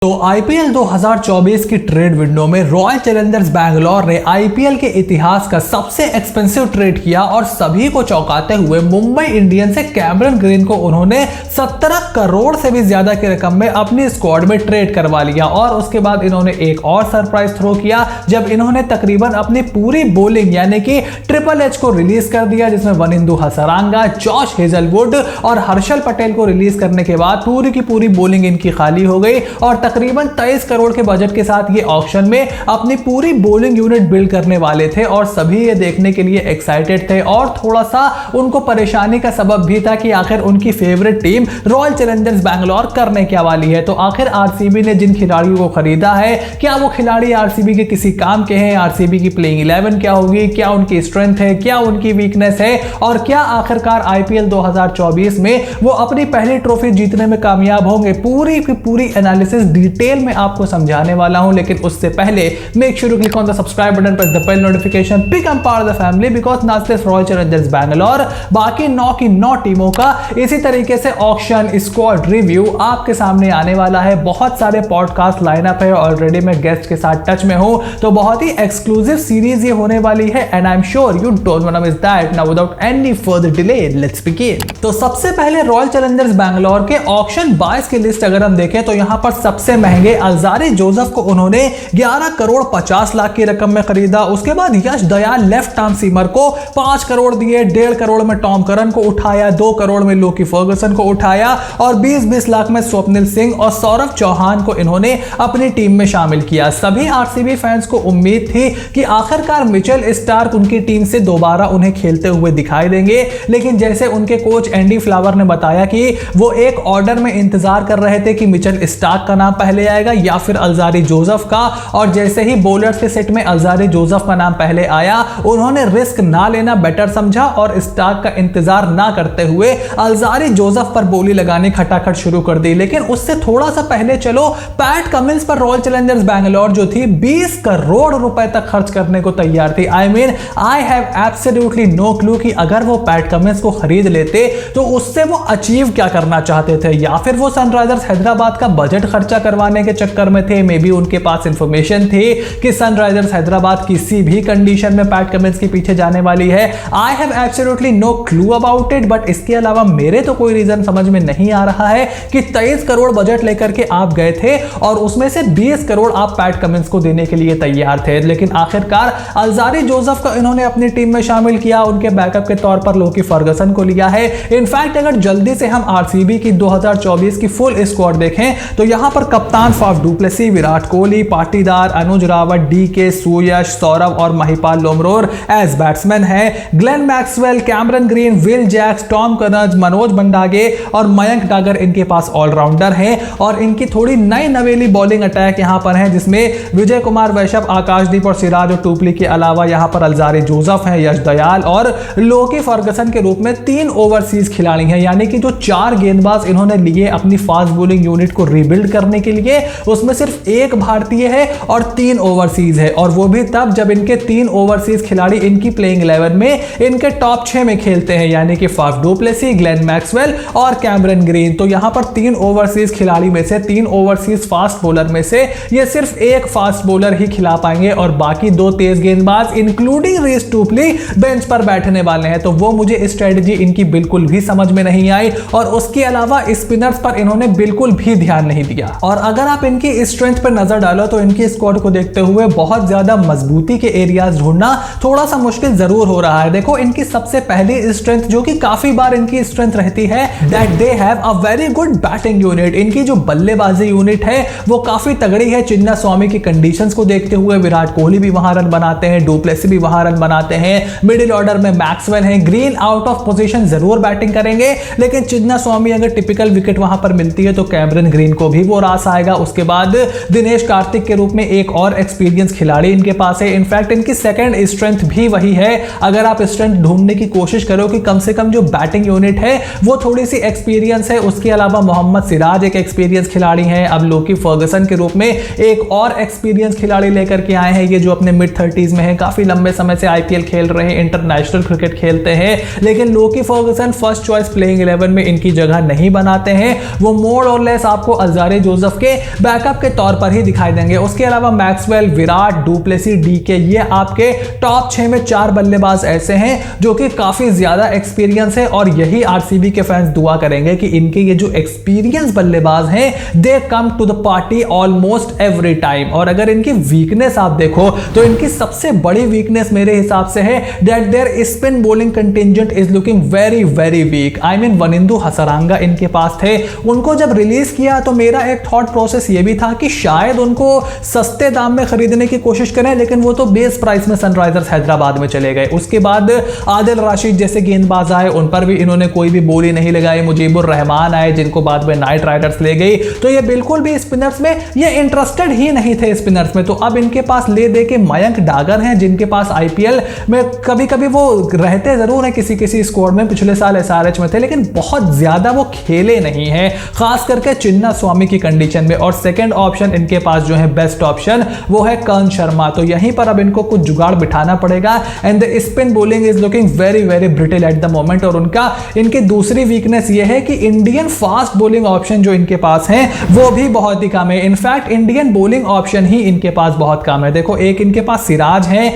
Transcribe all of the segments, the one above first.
तो आईपीएल 2024 की trade window में रॉयल चैलेंजर्स बैंगलोर ने आईपीएल के इतिहास का सबसे एक्सपेंसिव ट्रेड किया और सभी को चौंकाते हुए मुंबई इंडियंस से कैमरन ग्रीन को उन्होंने 17 करोड़ से भी ज्यादा की रकम में अपनी स्क्वाड में ट्रेड करवा लिया। और उसके बाद इन्होंने एक और सरप्राइज थ्रो किया जब इन्होंने तकरीबन अपनी पूरी बॉलिंग यानी कि ट्रिपल एच को रिलीज कर दिया, जिसमें वनिंदु हसरंगा, जॉश हेजलवुड और हर्षल पटेल को रिलीज करने के बाद पूरी की पूरी बॉलिंग इनकी खाली हो गई और तकरीबन 23 करोड़ के बजट के साथ ये ऑक्शन में अपनी पूरी बॉलिंग यूनिट बिल्ड करने वाले थे और सभी ये देखने के लिए एक्साइटेड थे। और थोड़ा सा उनको परेशानी का सबब भी था कि आखिर उनकी favourite team royal Challengers Bangalore करने क्या वाली है। तो आखिर आरसीबी ने जिन खिलाड़ियों को खरीदा है, क्या वो खिलाड़ी आरसीबी के किसी काम के हैं, आरसीबी की प्लेइंग 11 क्या होगी, क्या उनकी स्ट्रेंथ है, क्या उनकी वीकनेस है और क्या आखिरकार आईपीएल 2024 में वो अपनी पहली ट्रॉफी जीतने में कामयाब होंगे, पूरी की पूरी एनालिसिस डिटेल में आपको समझाने वाला हूं। लेकिन उससे पहले make sure to click on the subscribe button, press the bell notification, become part of the family because नास्टेस रॉयल चैलेंजर्स बैंगलोर बाकी 9 की 9 टीमों का इसी तरीके से ऑक्शन स्क्वाड रिव्यू आपके सामने आने वाला है। बहुत सारे पॉडकास्ट लाइनअप है, ऑलरेडी मैं गेस्ट के साथ टच में हूं, तो बहुत ही एक्सक्लूसिव सीरीज ये होने वाली है and I am sure you don't want to miss that. Now without any further delay let's begin. तो सबसे पहले रॉयल चैलेंजर्स बैंगलोर के ऑक्शन बायर्स की लिस्ट अगर हम देखें तो यहां पर सबसे महंगे अल्जारी जोसेफ को उन्होंने 11 करोड़ 50 लाख की रकम में खरीदा। उसके बाद यश दयाल लेफ्ट आर्म सीमर को 5 करोड़ दिए, 1.5 करोड़ में टॉम करन को उठाया, 2 करोड़ में लोकी फर्गुसन को उठाया और 20-20 लाख में स्वप्निल सिंह और सौरभ चौहान को इन्होंने अपनी टीम में शामिल किया। सभी आरसीबी फैंस को उम्मीद थी कि आखिरकार मिचेल स्टार्क उनकी टीम से दोबारा उन्हें खेलते हुए दिखाई देंगे, लेकिन जैसे उनके कोच एंडी फ्लावर ने बताया कि वो एक ऑर्डर में इंतजार कर रहे थे कि मिचेल स्टार्क का नाम पहले आएगा या फिर अल्जारी जोसेफ का, और जैसे ही बॉलर्स के सेट में अल्जारी जोसेफ का नाम पहले आया उन्होंने रिस्क ना लेना बेटर समझा और स्टार्क का इंतजार ना करते हुए अल्जारी जोसेफ पर बोली लगाने खटाखट शुरू कर दी। लेकिन उससे थोड़ा सा पहले चलो पैट कमिंस पर रॉयल चैलेंजर्स बैंगलोर जो थी 20 करोड़ रुपए तक खर्च करने को तैयार थी। I mean I have absolutely no clue कि अगर वो पैट कमिंस को खरीद लेते तो उससे वो अचीव क्या करना चाहते थे, या फिर वो सनराइजर्स हैदराबाद का बजट खर्चा करवाने के चक्कर में थे। मे बी उनके पास इंफॉर्मेशन थी कि सनराइजर्स हैदराबाद किसी भी कंडीशन में पैट कमिंस के पीछे जाने वाली है। I have absolutely no clue about it, but इसके अलावा मेरे तो कोई रीजन समझ में नहीं आ रहा है कि 23 करोड़ बजट लेकर के आप गए थे और उसमें से 20 करोड़ आप पैट कमिंस को देने के लिए तैयार थे। लेकिन आखिरकार अल्जारी जोसेफ को इन्होंने अपनी टीम में शामिल किया, उनके बैकअप के तौर पर लोकी फर्गुसन को लिया है। इनफैक्ट अगर जल्दी से हम आरसीबी की 2024 की फुल स्क्वाड देखें तो यहां पर कप्तान Faf du Plessis, Virat Kohli, Patidar, Anuj Rawat, DK, Suyash, Saurabh और महिपाल लोमरोर एज बैट्समैन है। Glenn Maxwell, Cameron Green, Will Jacks, Tom Curran, Manoj Bhandage और मयंक डागर इनके पास ऑलराउंडर हैं। और इनकी थोड़ी नई नवेली बॉलिंग अटैक यहां पर है, जिसमें विजय कुमार वैशव, आकाशदीप और सिराज और टूपली के अलावा यहां पर अल्जारी जोसेफ हैं, यश दयाल और लोकी फर्गुसन के रूप में 3 ओवरसीज खिलाड़ी हैं। यानी कि जो 4 गेंदबाज इन्होंने लिए अपनी फास्ट बॉलिंग यूनिट को रीबिल्ड करने के लिए, उसमें सिर्फ 1 भारतीय है और 3 ओवरसीज है, और वो भी तब जब इनके 3 ओवरसीज खिलाड़ी इनकी प्लेइंग 11 में इनके टॉप 6 में खेलते हैं, यानी कि Faf du Plessis, Glenn Maxwell और कैमरन ग्रीन। तो यहां पर 3 ओवरसीज खिलाड़ी में से 3 ओवरसीज फास्ट बॉलर में से ये सिर्फ 1 फास्ट बॉलर ही खिला पाएंगे और बाकी 2 तेज गेंदबाज इंक्लूडिंग रीस टूपली बेंच पर बैठने वाले हैं। तो वो मुझे स्ट्रेटजी इनकी बिल्कुल भी समझ में नहीं आई और उसके अलावा स्पिनर्स पर इन्होंने बिल्कुल भी ध्यान नहीं दिया। और अगर आप इनकी स्ट्रेंथ पर नजर डालो तो इनकी स्क्वाड को देखते हुए बहुत ज्यादा मजबूती के एरियाज ढूंढना थोड़ा सा मुश्किल जरूर हो रहा है। देखो इनकी सबसे पहली स्ट्रेंथ जो कि काफी बार इनकी स्ट्रेंथ रहती है that they have a very good batting unit. इनकी जो बल्लेबाजी यूनिट है वो काफी तगड़ी है। चिन्ना स्वामी की कंडीशंस को देखते हुए विराट कोहली भी वहां रन बनाते हैं, डू प्लेसी भी वहां रन बनाते हैं, मिडिल ऑर्डर में मैक्सवेल है, ग्रीन आउट ऑफ पोजीशन जरूर बैटिंग करेंगे, लेकिन चिन्ना स्वामी अगर टिपिकल विकेट वहां पर मिलती है तो कैमरन ग्रीन को भी वो रास आएगा। उसके बाद दिनेश कार्तिक के रूप में एक और एक्सपीरियंस खिलाड़ी इनके पास है। इनफैक्ट इनकी सेकंड स्ट्रेंथ भी वही है। अगर आप स्ट्रेंथ ढूंढने की कोशिश करो कि कम से कम जो बैटिंग यूनिट है वो थोड़ी सी एक्सपीरियंस है, उसके अलावा मोहम्मद सिराज एक एक्सपीरियंस खिलाड़ी हैं। अब लोकी फर्गुसन के रूप में एक और एक्सपीरियंस खिलाड़ी लेकर के आए हैं, ये जो अपने मिड 30s में है, काफी लंबे समय से आईपीएल खेल रहे हैं, इंटरनेशनल क्रिकेट खेलते हैं, लेकिन लोकी फर्गुसन फर्स्ट चॉइस प्लेइंग 11 में इनकी जगह नहीं बनाते हैं। वो मोर और लेस आपको अल्जारी जोसेफ जोसेफ के बैकअप के तौर पर ही दिखाई देंगे। उसके अलावा मैक्सवेल, विराट, डुप्लेसी, डीके, ये आपके टॉप 6 में 4 बल्लेबाज ऐसे हैं जो कि काफी ज्यादा एक्सपीरियंस है और यही आरसीबी के फैंस दुआ करेंगे कि इनके ये जो एक्सपीरियंस बल्लेबाज हैं they come to the party almost every time. और अगर इनकी वीकनेस आप देखो तो इनकी सबसे बड़ी वीकनेस मेरे हिसाब से है that their spin bowling contingent is looking very very weak. I mean Wanindu Hasaranga इनके पास थे, उनको जब रिलीज किया तो मेरा एक थॉट प्रोसेस ये भी था कि शायद उनको सस्ते दाम में खरीदने की कोशिश करें, लेकिन वो तो बेस प्राइस में सनराइजर्स हैदराबाद में चले गए। उसके बाद आदिल राशिद जैसे गेंदबाज आए, उन पर भी इन्होंने कोई भी बोली नहीं लगाई। मुजीबुर रहमान आए जिनको बाद में नाइट राइडर्स ले गई, तो ये बिल्कुल भी स्पिनर्स में ये इंटरेस्टेड ही नहीं थे स्पिनर्स में। तो अब इनके पास ले दे के मयंक डागर हैं जिनके पास आईपीएल में कभी कभी वो रहते जरूर हैं किसी किसी स्क्वाड में, पिछले साल एसआरएच में थे, लेकिन बहुत ज्यादा वो खेले नहीं है, खास करके चिन्ना स्वामी की कंडीशन में। और सेकंड ऑप्शन इनके पास जो है बेस्ट ऑप्शन वो है कर्ण शर्मा। तो यहीं पर अब इनको कुछ जुगाड़ बिठाना पड़ेगा and the spin bowling is looking very very brittle at the moment. और उनका इनकी दूसरी वीकनेस ये है कि इंडियन फास्ट बॉलिंग ऑप्शन जो इनके पास है वो भी बहुत ही कम है। इनफैक्ट इंडियन बॉलिंग ऑप्शन ही इनके पास बहुत कम है। देखो, एक इनके पास सिराज है,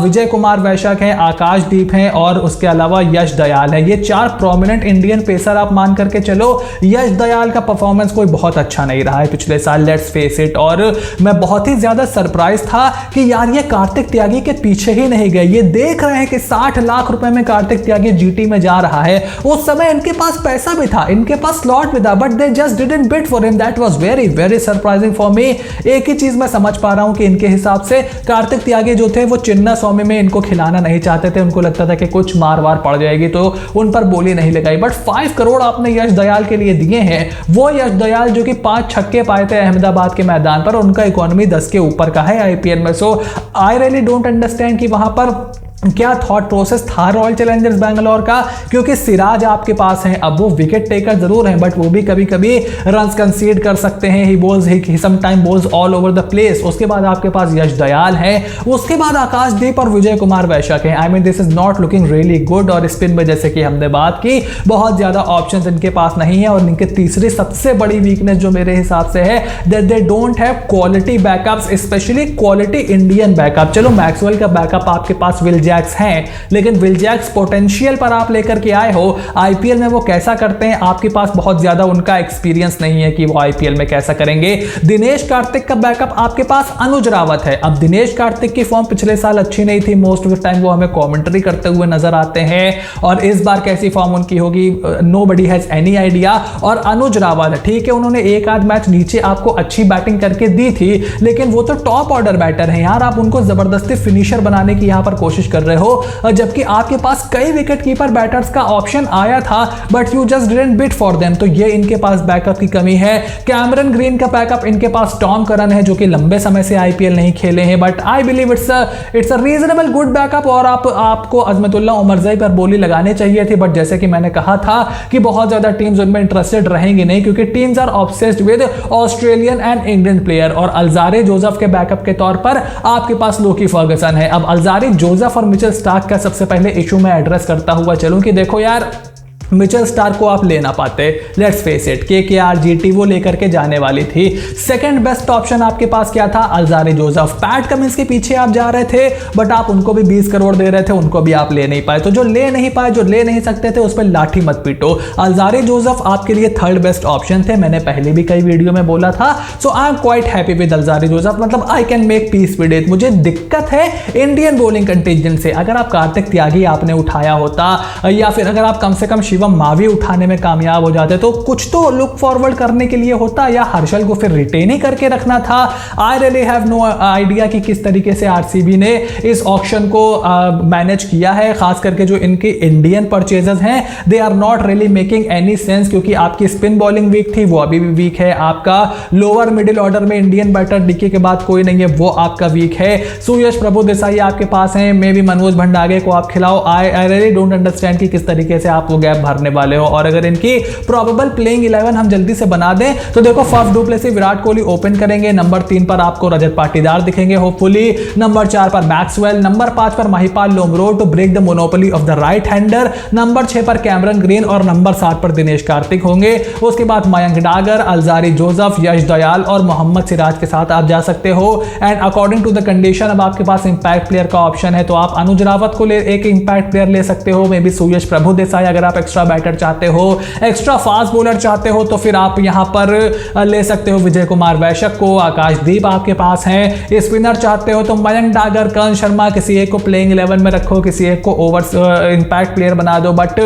विजय कुमार वैशक है, आकाशदीप है और उसके अलावा यश दयाल है। ये 4 प्रोमिनेंट इंडियन पेसर आप मान करके चलो। यश दयाल का परफॉर्मेंस कोई बहुत अच्छा नहीं रहा है पिछले साल, लेट्स फेस इट। और मैं बहुत ही ज्यादा सरप्राइज था कि यार ये कार्तिक त्यागी के पीछे ही नहीं गए। ये देख रहे हैं कि 60 लाख रुपए में कार्तिक त्यागी जीटी में जा रहा है, उस समय इनके पास पैसा भी था, इनके पास स्लॉट भी था, but they just didn't bid for him. That was very very surprising for me. एक ही चीज मैं समझ पा रहा हूं कि इनके हिसाब से कार्तिक त्यागी जो थे वो चिन्ना स्वामी में इनको खिलाना नहीं चाहते थे। उनको लगता था कि कुछ मार वार पड़ जाएगी तो उन पर बोली नहीं लगाई। बट 5 करोड़ आपने यश दयाल के लिए दिए हैं, वो यश दयाल जो कि 5 छक्के पाए थे अहमदाबाद के मैदान पर, उनका इकोनॉमी 10 के ऊपर का है आईपीएल में। सो आई रियली डोंट अंडरस्टैंड कि वहां पर क्या थॉट प्रोसेस था रॉयल चैलेंजर्स बैंगलोर का, क्योंकि सिराज आपके पास हैं। अब वो विकेट टेकर जरूर हैं बट वो भी कभी कभी रन्स कंसीड कर सकते हैं। He bowls he some time bowls all over the place. उसके बाद आपके पास यश दयाल है, उसके बाद आकाशदीप और विजय कुमार वैशक है। I mean this is not looking really good. और स्पिन में जैसे कि हमने बात की बहुत ज्यादा ऑप्शंस इनके पास नहीं है। और इनके तीसरी सबसे बड़ी वीकनेस जो मेरे हिसाब से है that they don't have quality backups, specially quality Indian backup. चलो मैक्सवेल का बैकअप आपके पास विल जैक्स हैं, लेकिन विल जैक्स पोटेंशियल पर आप लेकर के आए हो, आईपीएल में वो कैसा करते हैं आपके पास बहुत ज्यादा उनका एक्सपीरियंस नहीं है कि वो आईपीएल में कैसा करेंगे। दिनेश कार्तिक का बैकअप आपके पास अनुज रावत है। अब दिनेश कार्तिक की फॉर्म पिछले साल अच्छी नहीं थी, मोस्ट ऑफ द टाइम वो हमें कमेंट्री करते हुए नजर आते हैं, और इस बार कैसी फॉर्म उनकी होगी नोबडी हैज एनी आइडिया। और अनुज रावत ठीक है, उन्होंने एक आध मैच नीचे आपको अच्छी बैटिंग करके दी थी, लेकिन वो तो टॉप ऑर्डर बैटर है यार, आप उनको जबरदस्ती फिनिशर बनाने की यहां पर कोशिश कर रहे हो, जबकि आपके पास कई विकेट कीपर बैटर्स का ऑप्शन आया था but you just didn't bid for them. तो ये इनके पास बैकअप की कमी है। कैमरन ग्रीन का बैकअप इनके पास टॉम करन है जो कि लंबे समय से आईपीएल नहीं खेले हैं, but I believe it's a reasonable good backup. और आपको अजमतुल्ला उमरजई पर बोली लगाने चाहिए थी, बट जैसे कि मैंने कहा था कि बहुत ज्यादा टीम्स उनमें इंटरेस्टेड रहेंगी नहीं, क्योंकि teams are obsessed with Australian and England player. और अल्जारी जोसेफ के बैकअप के तौर पर आपके पास लोकी फर्गसन है। अब अल्जारी जोसेफ और मिचेल स्टार्क का सबसे पहले इशू मैं एड्रेस करता हुआ चलूं कि देखो यार, मिचेल स्टार्क को आप ले ना पाते, let's face it, KKR GT वो लेकर के जाने वाली थी। सेकंड बेस्ट ऑप्शन आपके पास क्या था? Alzarri Joseph. पैट कमिंस के पीछे आप जा रहे थे बट आप उनको भी 20 करोड़ दे रहे थे, उनको भी आप ले नहीं पाए। तो जो ले नहीं पाए, जो ले नहीं सकते थे, उस पर लाठी मत पीटो। अल्जारी जोसेफ आपके लिए थर्ड बेस्ट ऑप्शन थे, मैंने पहले भी कई वीडियो में बोला था। So I am quite happy with Alzarri Joseph, मतलब I can make peace with it. मुझे दिक्कत है इंडियन बॉलिंग कंटिजेंट से। अगर आप कार्तिक त्यागी आपने उठाया होता, या फिर अगर आप कम से कम शिवम मावी उठाने में कामयाब हो जाते, तो कुछ तो लुक फॉरवर्ड करने के लिए होता, या हर्षल को फिर रिटेन ही करके रखना था। I really have no idea कि किस तरीके से आरसीबी ने इस ऑक्शन को मैनेज किया है, खास करके जो इनके इंडियन परचेजेस हैं they are not really making any sense, क्योंकि आपकी स्पिन बॉलिंग वीक थी, वो अभी भी वीक है। आपका लोअर मिडिल ऑर्डर में इंडियन बैटर डीके के बाद कोई नहीं है, वो आपका वीक है। सुयश प्रभु देसाई आपके पास हैं, मे बी मनोज भंडागे को आप खिलाओ। आई रियली डोंट अंडरस्टैंड कि किस तरीके से आप वो गैप भरने वाले हो। और अगर इनकी प्रोबेबल प्लेइंग 11 हम जल्दी से बना दें तो देखो first du Plessis Virat Kohli open करेंगे, नंबर 3 पर आपको रजत पाटीदार दिखेंगे होपफुली, नंबर 4 पर मैक्सवेल, नंबर 5 पर Mahipal Lomror to break the monopoly of the right hander, number 6 पर कैमरन ग्रीन और नंबर 7 पर दिनेश कार्तिक होंगे। उसके बाद मयंक डागर, अलजारी जोसेफ, यश दयाल और मोहम्मद सिराज के साथ आप जा सकते हो। And according to the condition अब आपके पास इंपैक्ट प्लेयर का ऑप्शन है, तो आप अनुज रावत को एक इंपैक्ट प्लेयर ले सकते हो, मे बी सुयश प्रभु देसाई अगर आप एक्स्ट्रा बैटर चाहते हो, एक्स्ट्रा फास्ट बॉलर चाहते हो तो फिर आप यहां पर ले सकते हो विजय कुमार वैशक को, आकाशदीप आपके पास है। स्पिनर चाहते हो तो मयंक डागर, कर्ण शर्मा, किसी एक को प्लेइंग 11 में रखो, किसी एक को ओवर इंपैक्ट प्लेयर बना दो। बट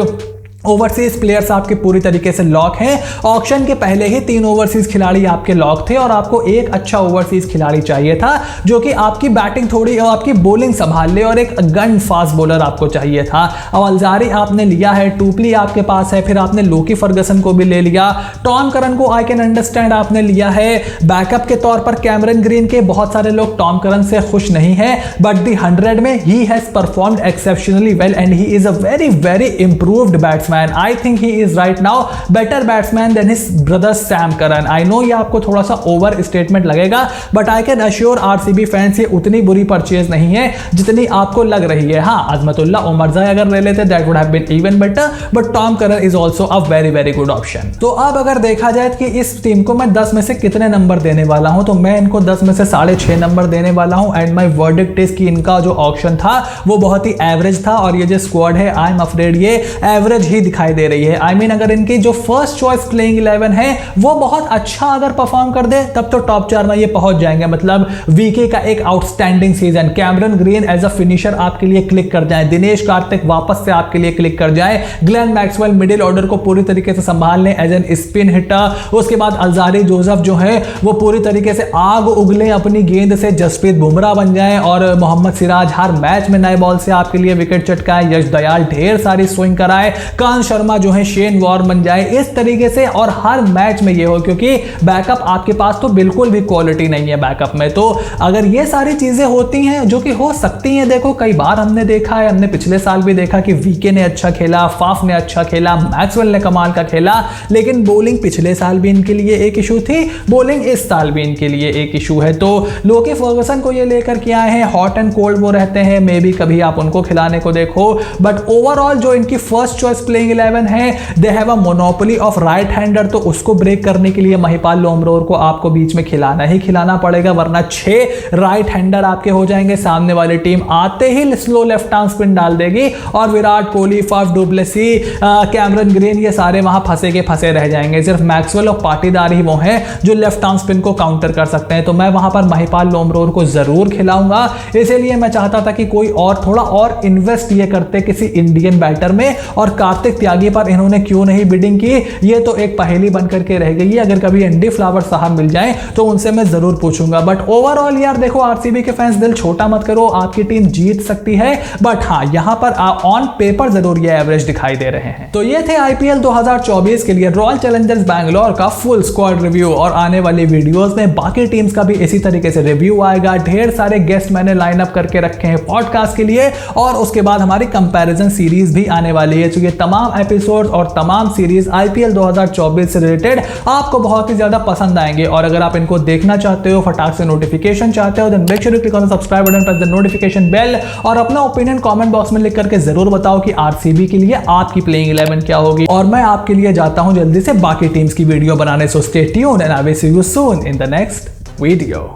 ओवरसीज प्लेयर्स आपके पूरी तरीके से लॉक हैं। ऑक्शन के पहले ही 3 ओवरसीज खिलाड़ी आपके लॉक थे और आपको एक अच्छा ओवरसीज खिलाड़ी चाहिए था जो कि आपकी बैटिंग थोड़ी और आपकी बॉलिंग संभाल ले, और एक गन फास्ट बॉलर आपको चाहिए था। अब अलजारी आपने लिया है, टूपली आपके पास है, फिर आपने लोकी फर्गसन को भी ले लिया, टॉम करन को आई कैन अंडरस्टैंड आपने लिया है। बैकअप के तौर पर कैमरन ग्रीन के बहुत सारे लोग टॉम करन से खुश नहीं है, बट दी 100 में he has performed exceptionally well and he is a very improved batsman. I think he is right now better batsman than his brother Sam Curran. I know ये आपको थोड़ा सा over statement लगेगा, but I can assure RCB fans ये उतनी बुरी purchase नहीं है जितनी आपको लग रही है। हाँ, अजमतुल्लाह उमरजाई अगर ले लेते that would have been even better, but Tom Curran is also a very good option. तो अब अगर देखा जाए कि इस टीम को मैं 10 में से कितने नंबर देने वाला हूं, तो मैं इनको 10 में से 6.5 नंबर देने वाला हूं। एंड माई वर्डिक्ट इज कि इनका जो ऑप्शन था वो बहुत ही एवरेज था, और ये जो स्क्वाड है आई एम अफ्रेड ये एवरेज ही दिखाई दे रही है। आई मीन अगर इनकी जो फर्स्ट चॉइस प्लेइंग 11 है वो बहुत अच्छा अगर परफॉर्म कर दे तब तो टॉप 4 में ये पहुंच जाएंगे। मतलब वीके का एक outstanding season, Cameron Green as a finisher आपके लिए क्लिक कर जाए, दिनेश कार्तिक वापस से आपके लिए क्लिक कर जाए, ग्लेन मैक्सवेल मिडिल ऑर्डर को पूरी तरीके से संभाल लें एज एन स्पिन हिटर, उसके बाद अलजारी जोसेफ जो है वो पूरी तरीके से आग उगले अपनी गेंद से, जसप्रीत बुमराह बन जाए, और मोहम्मद सिराज हर मैच में नए बॉल से आपके लिए विकेट चटकाए, यश दयाल ढेर सारी स्विंग कराए, कर्ण शर्मा जो है शेन वॉर्न बन जाए इस तरीके से, और हर मैच में ये हो, क्योंकि बैकअप आपके पास तो बिल्कुल भी क्वालिटी नहीं है बैकअप में। तो अगर ये सारी चीजें होती हैं जो कि हो सकती हैं, देखो कई बार हमने देखा है, हमने पिछले साल भी देखा कि वीके ने अच्छा खेला, फाफ ने अच्छा खेला, मैक्सवेल ने कमाल का खेला, लेकिन बॉलिंग पिछले साल भी इनके लिए एक इशू थी, बॉलिंग इस साल भी इनके लिए एक इशू है। तो लोकी फर्गसन को ये लेकर के आए हैं, हॉट एंड कोल्ड वो रहते हैं, मे बी कभी आप उनको खिलाने को देखो, बट ओवरऑल जो इनकी फर्स्ट चॉइस प्लेइंग 11 है, they have a monopoly of right hander, तो उसको ब्रेक करने के लिए महिपाल लोमरोर को आपको बीच में खिलाना ही खिलाना पड़ेगा, वरना 6 राइट हैंडर आपके हो जाएंगे। सामने वाली टीम आते ही स्लो लेफ्ट आर्म स्पिन डाल देगी और Virat Kohli, Faf du Plessis, Cameron green ये सारे वहां फंसे के फंसे रह जाएंगे। सिर्फ मैक्सवेल और पाटीदार ही वो हैं जो लेफ्ट आर्म स्पिन को काउंटर कर सकते हैं। तो मैं वहां पर महिपाल लोमरोर को जरूर खिलाऊंगा, इसीलिए मैं चाहता था कि कोई और थोड़ा और इन्वेस्ट ये करते किसी इंडियन बैटर में, और कार्तिक त्यागी पर इन्होंने क्यों नहीं बिडिंग की, ये तो एक पहेली बन करके रह गई है। अगर कभी एंडी फ्लावर साहब मिल जाएं तो उनसे मैं जरूर पूछूंगा। बट ओवरऑल यार देखो, आरसीबी के फैंस दिल छोटा मत करो, आपकी टीम जीत सकती है, बट हाँ यहां पर ऑन पेपर जरूर ये एवरेज दिखाई दे रहे हैं। तो ये थे आईपीएल 2024 के लिए रॉयल चैलेंजर्स बैंगलोर का फुल स्क्वाड रिव्यू, और आने वाली वीडियोस में बाकी टीम्स का भी इसी तरीके से रिव्यू आएगा। ढेर सारे गेस्ट मैंने लाइन अप करके रखे हैं पॉडकास्ट के लिए, और उसके बाद हमारी कंपैरिजन सीरीज भी आने वाली है। चूंकि तमाम एपिसोड और तमाम सीरीज आईपीएल 2024 से रिलेटेड आपको बहुत ही ज्यादा पसंद आएंगे, और अगर आप इनको देखना चाहते हो, फटाक से नोटिफिकेशन चाहते हो, then make sure you click on the subscribe button, press the notification bell, और अपना ओपिनियन कमेंट बॉक्स में लिख करके जरूर बताओ कि आरसीबी के लिए आपकी प्लेइंग 11 क्या होगी, और मैं आपके लिए जाता हूं जल्दी से बाकी टीम्स की वीडियो बनाने। So stay tuned and I will see you soon in the next video.